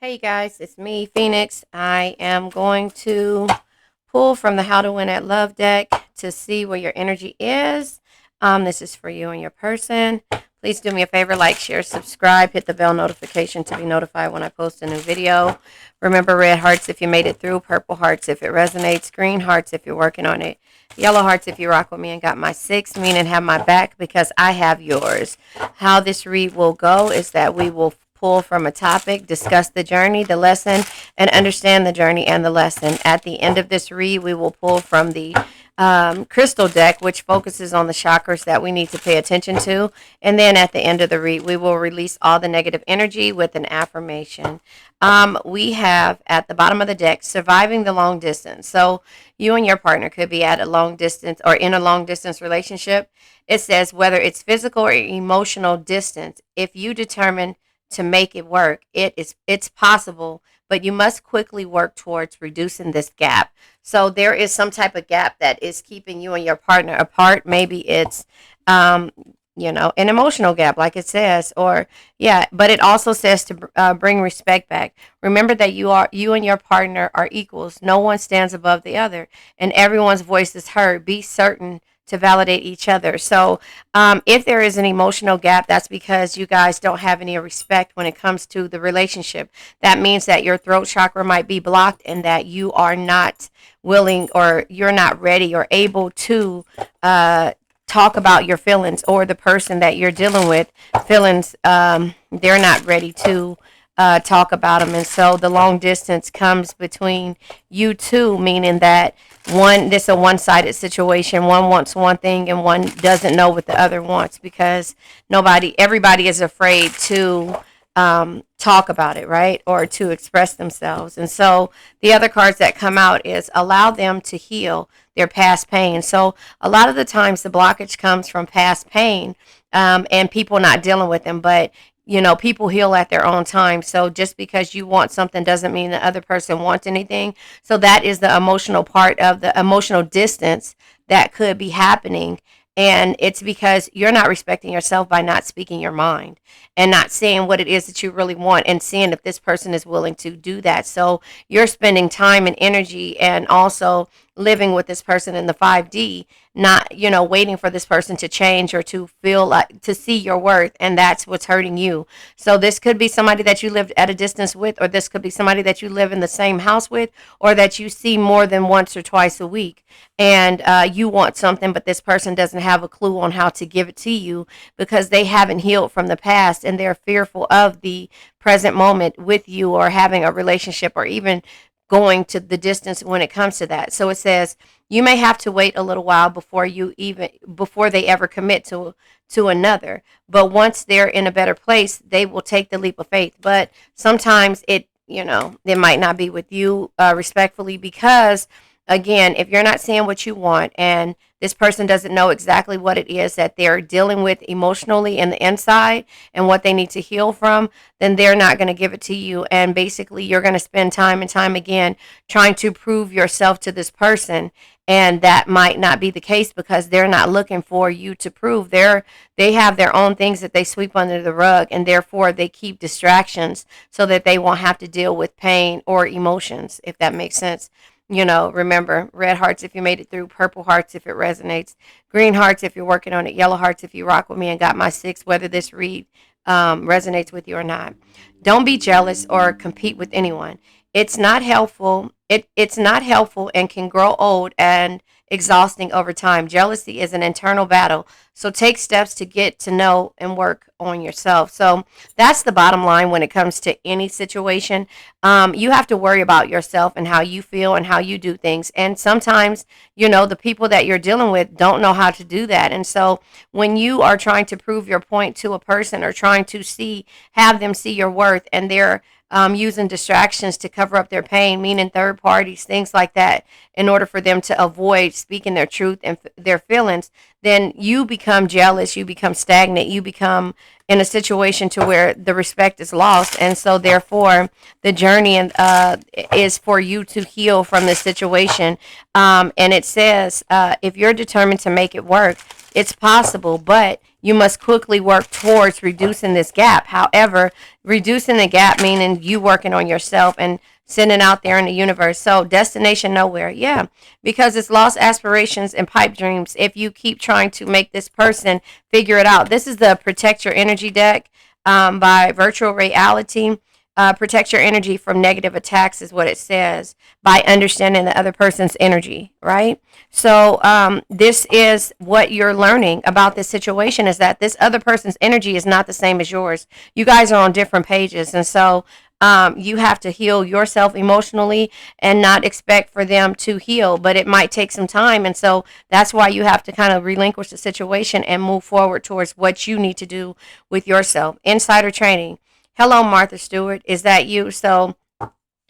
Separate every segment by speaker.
Speaker 1: Hey guys, it's me, Phoenix. I am going to pull from the How to Win at Love deck to see where your energy is. This is for you and your person. Please do me a favor, like, share, subscribe, hit the bell notification to be notified when I post a new video. Remember, red hearts if you made it through, purple hearts if it resonates, green hearts if you're working on it, yellow hearts if you rock with me and got my six, meaning have my back because I have yours. How this read will go is that we will pull from a topic, discuss the journey, the lesson, and understand the journey and the lesson. At the end of this read, we will pull from the crystal deck, which focuses on the chakras that we need to pay attention to. And then at the end of the read, we will release all the negative energy with an affirmation. We have at the bottom of the deck, surviving the long distance. So you and your partner could be at a long distance or in a long distance relationship. It says whether it's physical or emotional distance, if you determine to make it work, it's possible, but you must quickly work towards reducing this gap. So there is some type of gap that is keeping you and your partner apart. Maybe it's um an emotional gap, like it says, or yeah, but it also says to bring respect back. Remember that you and your partner are equals. No one stands above the other, and everyone's voice is heard. Be certain to validate each other. So, if there is an emotional gap, that's because you guys don't have any respect when it comes to the relationship. That means that your throat chakra might be blocked and that you are not willing or you're not ready or able to talk about your feelings, or the person that you're dealing with feelings, they're not ready to talk about them. And so the long distance comes between you two, meaning that this is a one-sided situation. One wants one thing and one doesn't know what the other wants, because everybody is afraid to talk about it, right? Or to express themselves. And so the other cards that come out is allow them to heal their past pain. So a lot of the times the blockage comes from past pain, and people not dealing with them. But people heal at their own time. So just because you want something doesn't mean the other person wants anything. So that is the emotional part of the emotional distance that could be happening. And it's because you're not respecting yourself by not speaking your mind and not saying what it is that you really want and seeing if this person is willing to do that. So you're spending time and energy and also living with this person in the 5D, not, waiting for this person to change or to feel like to see your worth. And that's what's hurting you. So this could be somebody that you lived at a distance with, or this could be somebody that you live in the same house with, or that you see more than once or twice a week. And you want something, but this person doesn't have a clue on how to give it to you because they haven't healed from the past and they're fearful of the present moment with you, or having a relationship, or even going to the distance when it comes to that. So it says you may have to wait a little while before they ever commit to another. But once they're in a better place, they will take the leap of faith. But sometimes it might not be with you, respectfully, because again, if you're not saying what you want and this person doesn't know exactly what it is that they're dealing with emotionally in the inside and what they need to heal from, then they're not going to give it to you. And basically, you're going to spend time and time again trying to prove yourself to this person. And that might not be the case because they're not looking for you to prove. They have their own things that they sweep under the rug, and therefore they keep distractions so that they won't have to deal with pain or emotions, if that makes sense. Remember, red hearts if you made it through, purple hearts if it resonates, green hearts if you're working on it, yellow hearts if you rock with me and got my six, whether this read resonates with you or not. Don't be jealous or compete with anyone. It's not helpful. It's not helpful and can grow old and exhausting over time. Jealousy is an internal battle. So take steps to get to know and work on yourself. So that's the bottom line when it comes to any situation. You have to worry about yourself and how you feel and how you do things. And sometimes, the people that you're dealing with don't know how to do that. And so when you are trying to prove your point to a person, or trying to have them see your worth, and they're using distractions to cover up their pain, meaning third parties, things like that, in order for them to avoid speaking their truth and their feelings, then you become jealous, you become stagnant, you become in a situation to where the respect is lost. And so therefore the journey is for you to heal from this situation. And it says, if you're determined to make it work, it's possible, but you must quickly work towards reducing this gap. However, reducing the gap meaning you working on yourself and sending out there in the universe. So destination nowhere. Yeah, because it's lost aspirations and pipe dreams if you keep trying to make this person figure it out. This is the Protect Your Energy deck by Virtual Reality. Protect your energy from negative attacks is what it says by understanding the other person's energy, right? So this is what you're learning about this situation, is that this other person's energy is not the same as yours. You guys are on different pages, and so you have to heal yourself emotionally and not expect for them to heal, but it might take some time. And so that's why you have to kind of relinquish the situation and move forward towards what you need to do with yourself. Insider training. Hello, Martha Stewart. Is that you? So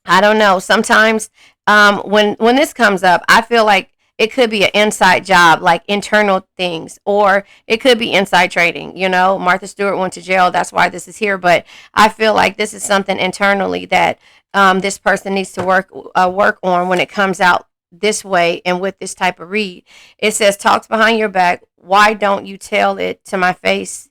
Speaker 1: I don't know. Sometimes when this comes up, I feel like it could be an inside job, like internal things, or it could be inside trading. You know, Martha Stewart went to jail. That's why this is here. But I feel like this is something internally that this person needs to work on when it comes out this way and with this type of read. It says, talks behind your back. Why don't you tell it to my face,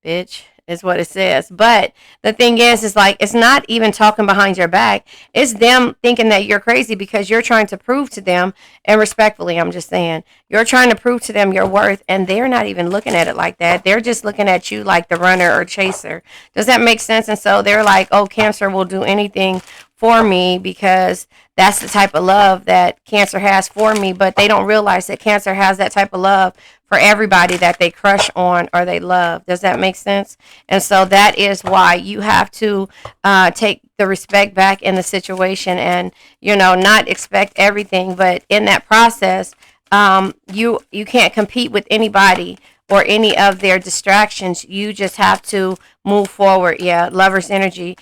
Speaker 1: bitch? Is what it says. But the thing is like, it's not even talking behind your back. It's them thinking that you're crazy because you're trying to prove to them, and respectfully, I'm just saying, you're trying to prove to them your worth, and they're not even looking at it like that. They're just looking at you like the runner or chaser. Does that make sense? And so they're like, oh, Cancer will do anything for me because that's the type of love that Cancer has for me. But they don't realize that Cancer has that type of love for everybody that they crush on or they love. Does that make sense? And so that is why you have to take the respect back in the situation and, you know, not expect everything. But in that process, you can't compete with anybody or any of their distractions. You just have to move forward. Yeah, Lover's energy.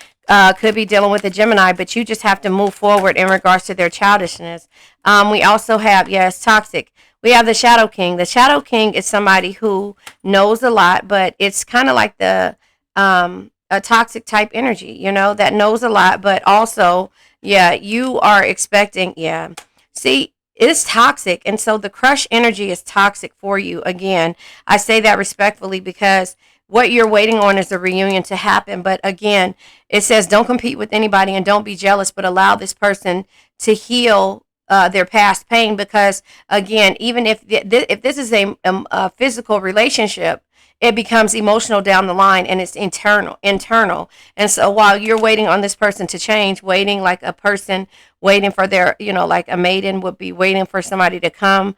Speaker 1: Could be dealing with a Gemini, but you just have to move forward in regards to their childishness. We also have, yes, toxic. We have the Shadow King. The Shadow King is somebody who knows a lot, but it's kind of like the a toxic type energy, you know, that knows a lot, but also, yeah, you are expecting, yeah. See, it's toxic, and so the crush energy is toxic for you. Again, I say that respectfully because what you're waiting on is a reunion to happen. But again, it says don't compete with anybody and don't be jealous, but allow this person to heal their past pain. Because again, even if this is a physical relationship, it becomes emotional down the line, and it's internal. And so while you're waiting on this person to change, waiting like a person waiting for their, you know, like a maiden would be waiting for somebody to come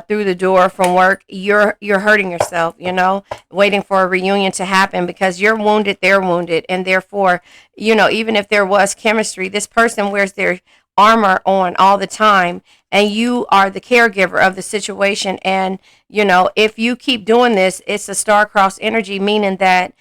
Speaker 1: through the door from work, you're hurting yourself, you know, waiting for a reunion to happen because you're wounded, they're wounded, and therefore, you know, even if there was chemistry, this person wears their armor on all the time, and you are the caregiver of the situation. And you know, if you keep doing this, it's a star-crossed energy, meaning that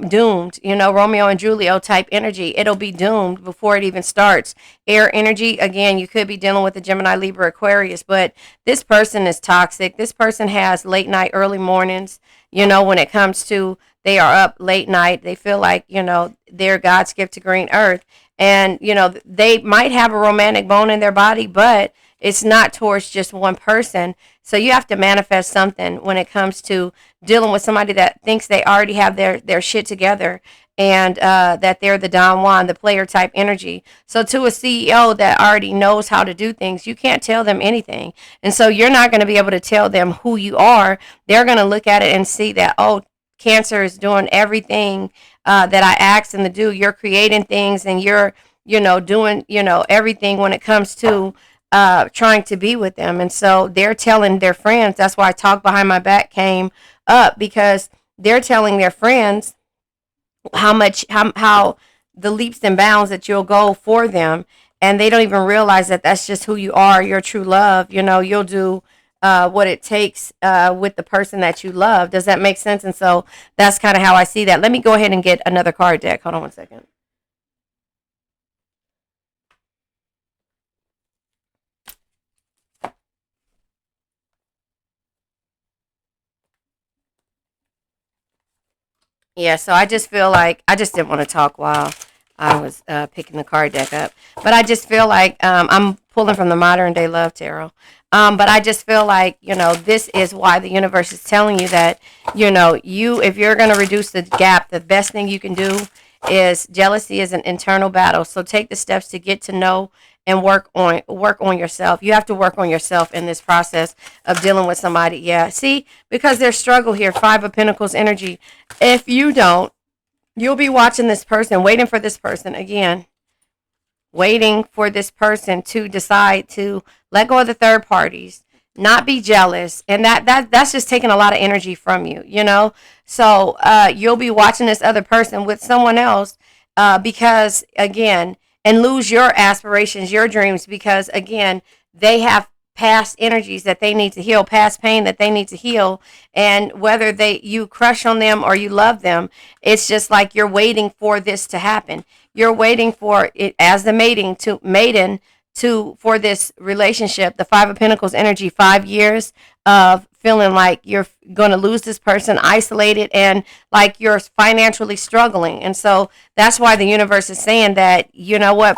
Speaker 1: doomed, you know, Romeo and Julio type energy. It'll be doomed before it even starts. Air energy, again, you could be dealing with a Gemini, Libra, Aquarius, but this person is toxic. This person has late night, early mornings, you know, when it comes to they are up late night. They feel like, you know, they're God's gift to green earth. And, you know, they might have a romantic bone in their body, but it's not towards just one person. So you have to manifest something when it comes to dealing with somebody that thinks they already have their shit together, and that they're the Don Juan, the player type energy. So to a CEO that already knows how to do things, you can't tell them anything. And so you're not going to be able to tell them who you are. They're going to look at it and see that, oh, Cancer is doing everything that I asked them to do. You're creating things, and you're, you know, doing, you know, everything when it comes to trying to be with them. And so they're telling their friends. That's why Talk Behind My Back came up, because they're telling their friends how the leaps and bounds that you'll go for them, and they don't even realize that that's just who you are. Your true love, you know, you'll do what it takes with the person that you love. Does that make sense? And so that's kind of how I see that. Let me go ahead and get another card deck. Hold on one second. Yeah, so I just feel like I just didn't want to talk while I was picking the card deck up, but I just feel like I'm pulling from the modern day love tarot. But I just feel like, this is why the universe is telling you that, if you're going to reduce the gap, the best thing you can do is jealousy is an internal battle. So take the steps to get to know and work on yourself. You have to work on yourself in this process of dealing with somebody. Yeah. See, because there's struggle here, 5 of Pentacles energy. If you don't, you'll be watching this person, waiting for this person again, waiting for this person to decide to let go of the third parties, not be jealous, and that's just taking a lot of energy from you, So you'll be watching this other person with someone else, because again, and lose your aspirations, your dreams, because again, they have past energies that they need to heal, past pain that they need to heal, and whether you crush on them or you love them, it's just like you're waiting for this to happen. You're waiting for it as the maiden for this relationship. The 5 of Pentacles energy, 5 years of feeling like you're going to lose this person, isolated, and like you're financially struggling. And so that's why the universe is saying that,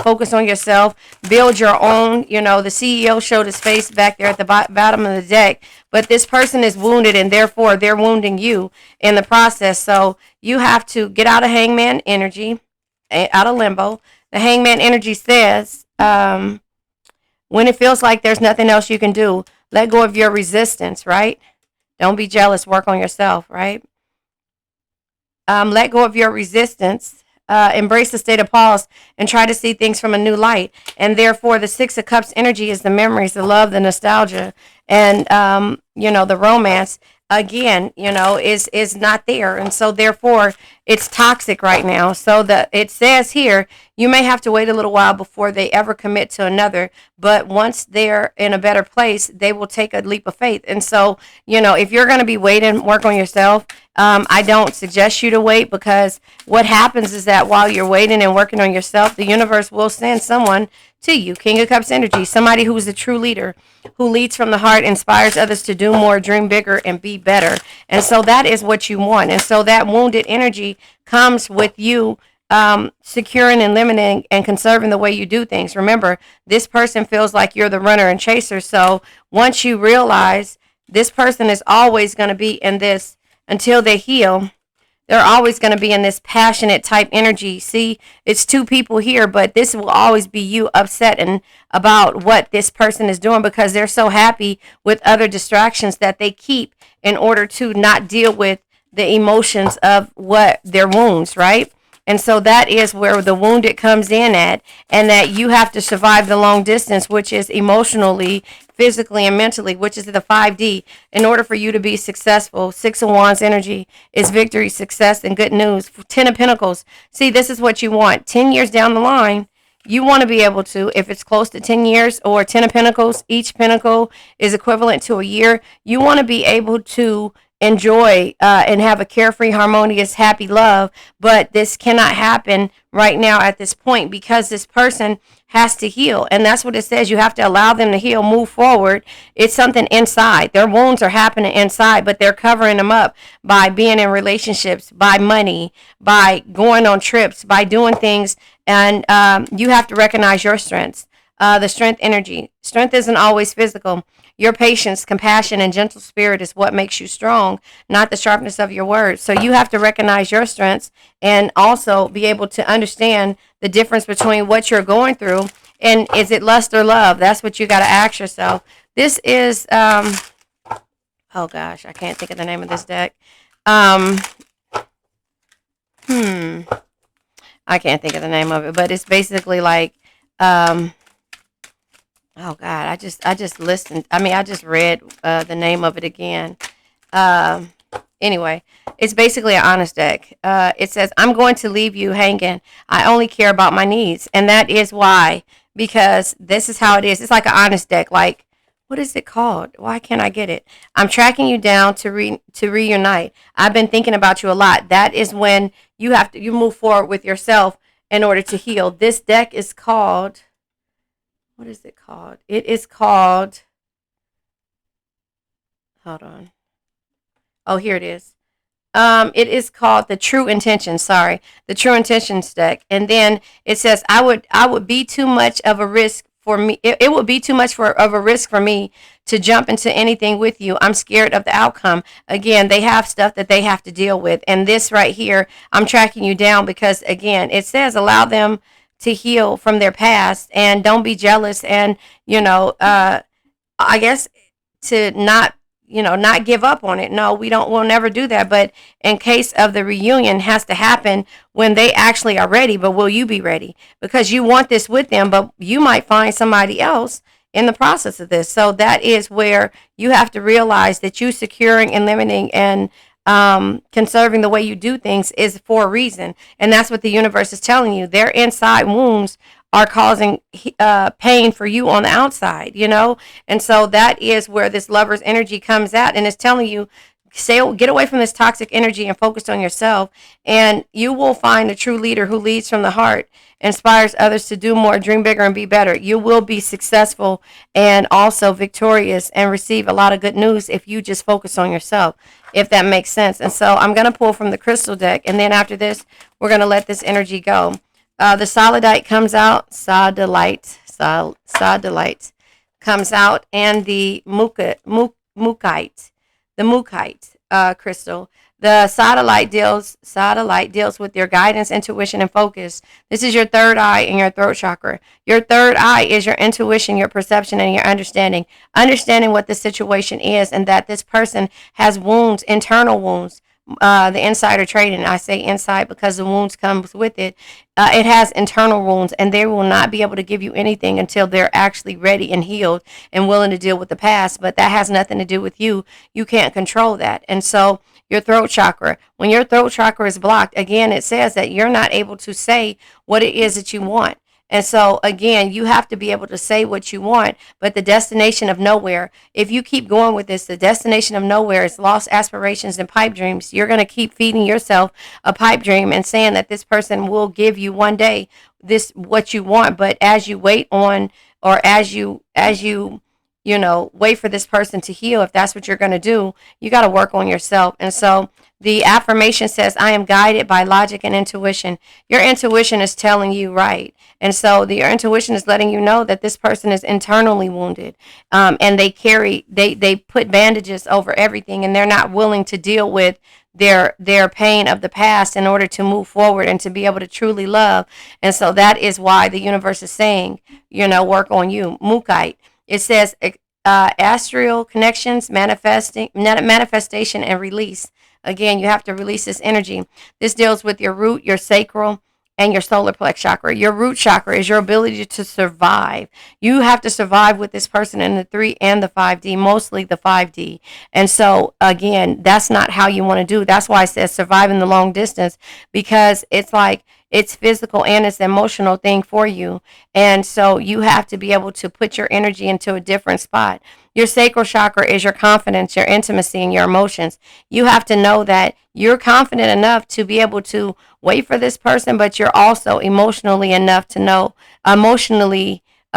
Speaker 1: focus on yourself, build your own. The CEO showed his face back there at the bottom of the deck, but this person is wounded, and therefore they're wounding you in the process. So you have to get out of hangman energy, out of limbo. The hangman energy says, when it feels like there's nothing else you can do, let go of your resistance, right? Don't be jealous. Work on yourself, right? Let go of your resistance. Embrace the state of pause and try to see things from a new light. And therefore, the 6 of Cups energy is the memories, the love, the nostalgia, and, the romance. Again, is not there. And so therefore it's toxic right now. So it says here, you may have to wait a little while before they ever commit to another, but once they're in a better place, they will take a leap of faith. And so, if you're going to be waiting, work on yourself. I don't suggest you to wait, because what happens is that while you're waiting and working on yourself, the universe will send someone to you. King of Cups energy, somebody who is a true leader, who leads from the heart, inspires others to do more, dream bigger, and be better. And so that is what you want. And so that wounded energy comes with you securing and limiting and conserving the way you do things. Remember, this person feels like you're the runner and chaser. So once you realize this person is always going to be in this until they heal, they're always going to be in this passionate type energy. See, it's 2 people here, but this will always be you upset and about what this person is doing, because they're so happy with other distractions that they keep in order to not deal with the emotions of what their wounds, right? And so that is where the wounded comes in at, and that you have to survive the long distance, which is emotionally, physically, and mentally, which is the 5D, in order for you to be successful. 6 of Wands energy is victory, success, and good news. 10 of Pentacles. See, this is what you want. 10 years down the line, you want to be able to, if it's close to 10 years or 10 of Pentacles, each pentacle is equivalent to a year, you want to be able to enjoy and have a carefree, harmonious, happy love. But this cannot happen right now at this point, because this person has to heal. And that's what it says. You have to allow them to heal, move forward. It's something inside. Their wounds are happening inside, but they're covering them up by being in relationships, by money, by going on trips, by doing things. And you have to recognize your strengths. The strength energy. Strength isn't always physical. Your patience, compassion, and gentle spirit is what makes you strong, not the sharpness of your words. So you have to recognize your strengths and also be able to understand the difference between what you're going through and is it lust or love? That's what you got to ask yourself. This is, oh gosh, I can't think of the name of this deck. I can't think of the name of it, but it's basically like, oh God, I just listened. I just read the name of it again. Anyway, it's basically an honest deck. It says, I'm going to leave you hanging. I only care about my needs. And that is why, because this is how it is. It's like an honest deck. Like, what is it called? Why can't I get it? I'm tracking you down to reunite. I've been thinking about you a lot. That is when you move forward with yourself in order to heal. This deck is called, what is it called? It is called, hold on. Oh, here it is. It is called the True Intentions. Sorry, the True Intentions deck. And then it says, I would be too much of a risk for me. It would be too much of a risk for me to jump into anything with you. I'm scared of the outcome. Again, they have stuff that they have to deal with. And this right here, I'm tracking you down because, again, it says allow them to heal from their past and don't be jealous. And, I guess to not not give up on it. No, we'll never do that. But in case of the reunion has to happen when they actually are ready. But will you be ready? Because you want this with them, but you might find somebody else in the process of this. So that is where you have to realize that you securing and limiting and conserving the way you do things is for a reason. And that's what the universe is telling you. Their inside wounds are causing pain for you on the outside, And so that is where this lover's energy comes at, and it's telling you, get away from this toxic energy and focus on yourself, and you will find a true leader who leads from the heart, inspires others to do more, dream bigger, and be better. You will be successful and also victorious and receive a lot of good news if you just focus on yourself, if that makes sense. And so I'm going to pull from the crystal deck, and then after this, we're going to let this energy go. The Solidite comes out, Sodalite comes out, and the Mukite crystal. The Sodalite deals with your guidance, intuition, and focus. This is your third eye in your throat chakra. Your third eye is your intuition, your perception, and your understanding. Understanding what the situation is and that this person has wounds, internal wounds. The insider trading, I say inside because the wounds comes with it. It has internal wounds, and they will not be able to give you anything until they're actually ready and healed and willing to deal with the past. But that has nothing to do with you. You can't control that. And so your throat chakra, when your throat chakra is blocked, again, it says that you're not able to say what it is that you want. And so, again, you have to be able to say what you want, but the destination of nowhere, if you keep going with this, the destination of nowhere is lost aspirations and pipe dreams. You're going to keep feeding yourself a pipe dream and saying that this person will give you one day what you want. But as you wait on, or as you wait for this person to heal, if that's what you're going to do, you got to work on yourself. And so the affirmation says, I am guided by logic and intuition. Your intuition is telling you right. And so your intuition is letting you know that this person is internally wounded. And they put bandages over everything, and they're not willing to deal with their pain of the past in order to move forward and to be able to truly love. And so that is why the universe is saying, work on you. Mukite. It says astral connections, manifestation, and release. Again, you have to release this energy. This deals with your root, your sacral, and your solar plex chakra. Your root chakra is your ability to survive. You have to survive with this person in the 3 and the 5D, mostly the 5D. And so, again, that's not how you want to do. That's why it says survive in the long distance, because it's like it's physical and it's an emotional thing for you. And so you have to be able to put your energy into a different spot. Your sacral chakra is your confidence, your intimacy, and your emotions. You have to know that you're confident enough to be able to wait for this person, but you're also emotionally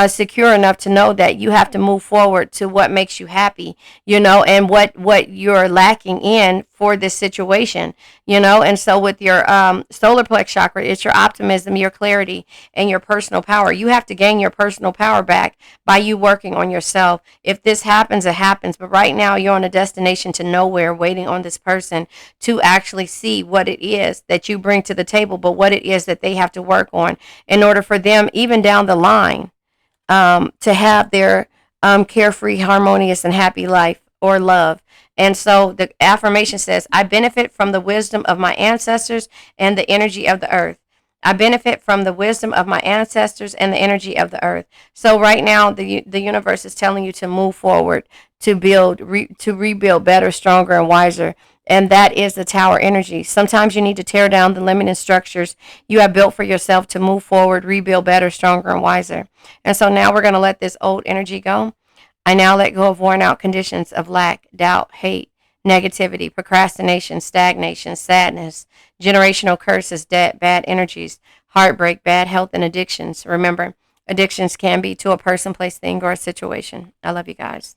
Speaker 1: secure enough to know that you have to move forward to what makes you happy, and what you're lacking in for this situation, and so with your solar plex chakra, it's your optimism, your clarity, and your personal power. You have to gain your personal power back by you working on yourself. If this happens, it happens, but right now you're on a destination to nowhere, waiting on this person to actually see what it is that you bring to the table, but what it is that they have to work on in order for them, even down the line, to have their carefree, harmonious, and happy life or love. And so the affirmation says, I benefit from the wisdom of my ancestors and the energy of the earth. I benefit from the wisdom of my ancestors and the energy of the earth. So right now, the universe is telling you to move forward, to rebuild better, stronger, and wiser. And that is the tower energy. Sometimes you need to tear down the limiting structures you have built for yourself to move forward, rebuild better, stronger, and wiser. And so now we're going to let this old energy go. I now let go of worn out conditions of lack, doubt, hate, negativity, procrastination, stagnation, sadness, generational curses, debt, bad energies, heartbreak, bad health, and addictions. Remember, addictions can be to a person, place, thing, or a situation. I love you guys.